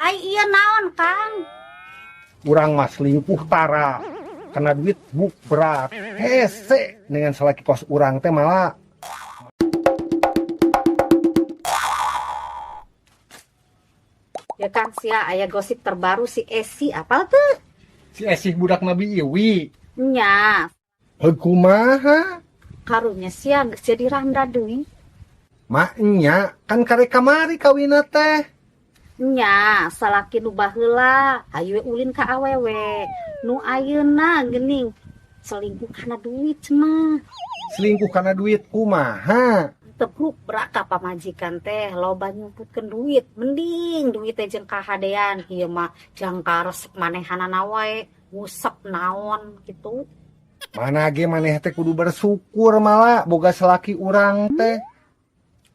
Ai iya naon Kang? Urang mas selingkuh tara karena duit buk berat hese dengan salaki kos urang teh malah. Ya Kang sia aya gosip terbaru si Esi apal tuh? Si Esih budak Nabi Iwi Nya, kumaha karunya sia geus jadi randa deui. maknya kan kare kamari kawina teh. Nya, salaki nu baheula hayu we ulin ka awewe. Nu ayeuna geuning selingkuh karena duit cenah. Selingkuh karena duit kumaha. Tebruk beraka pamajikan teh loba nyumputkeun duit, mending duit teh jeung kahadean ieu mah jangka resep manehanana wae ngusep naon gitu. Mana ge maneh teh kudu bersyukur malah boga salaki urang teh.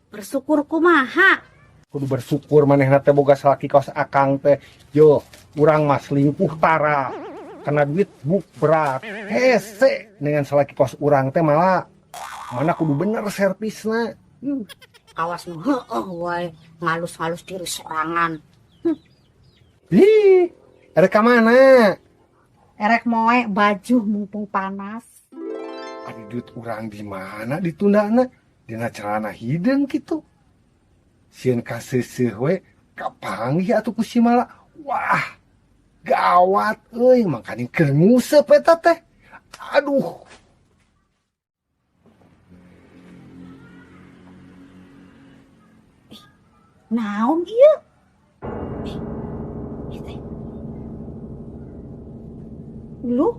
Bersyukur kumaha? Kudu bersyukur manehna teh boga salaki kaos akang teh. Yo, urang mah selingkuh tara karena duit buk berat hese dengan salaki kaos urang teh malah mana kudu bener servisna. Kawas nu heueuh wae ngalus-ngalus diri sorangan. Ih, ada ka mana? Erek moe baju mumpung panas. Adi duit urang di mana ditundana? Dina celana hideung kitu. Sieun ka seuseuh we kapanggih atuh ku si Mala. Wah, gawat euy, makanya keur nguseup eta teh. Aduh. Naon ieu? Lu?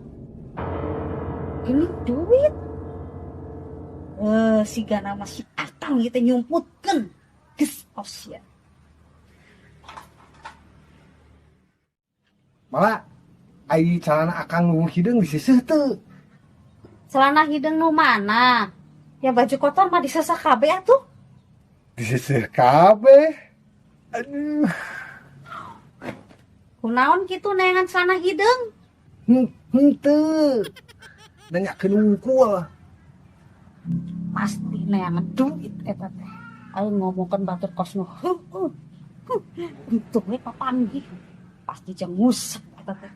Ini duit. Siga nama si Akang ieu teh nyumputkeun. Geus osian. Mala, ai calana akang nu hideung di seuseuh teu. Celana hideung nu mana? Ya baju kotor mah disesah kabeh atuh. Di seuseuh kabeh. Aduh. Kunaon kitu neangan celana hideung? Henteu. Nanyakeun wungkul. Pasti neangan duit eta teh. Ayo ngomongkeun batur kos nu heueuh. Untung we papanggih. Pasti jeung ngusep eta teh.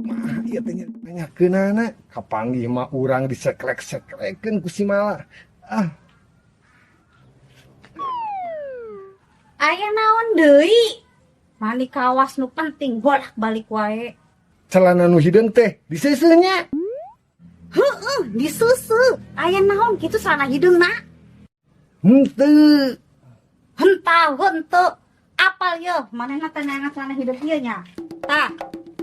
Mah ieu teh nanyakeunana kapanggih mah urang disekrek-sekrekeun ku si Mala. Ah, Aya naon deui? Mani kawas nu penting bolak-balik wae. celana nu hideung teh di seuseuhnya. Heueuh, disusu. Aya naon kitu celana hideungna? Henteu. Henteu, henteu. Apal ye? Manehna teh neangan celana hideung ieu nya. Tah.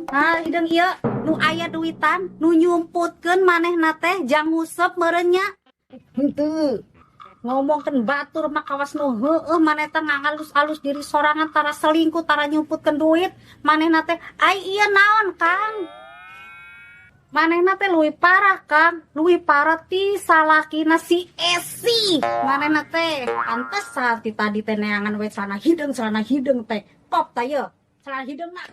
Nah, hideung ieu nu aya duitan, nu nyumputkeun manehna teh jang ngusep meureun nya. Henteu. Ngomongkeun batur mah kawas nu heueuh maneh teh ngalus-alus diri sorangan tara selingkuh tara nyumputkeun duit. Manehna teh ai ieu naon, Kang? Manehna teh leuwih parah, Kang. Leuwih parah ti salakina si Esi. Manehna teh pantes saat tadi teh neangan we celana hideung teh. Pop tah ye. Celana hideungna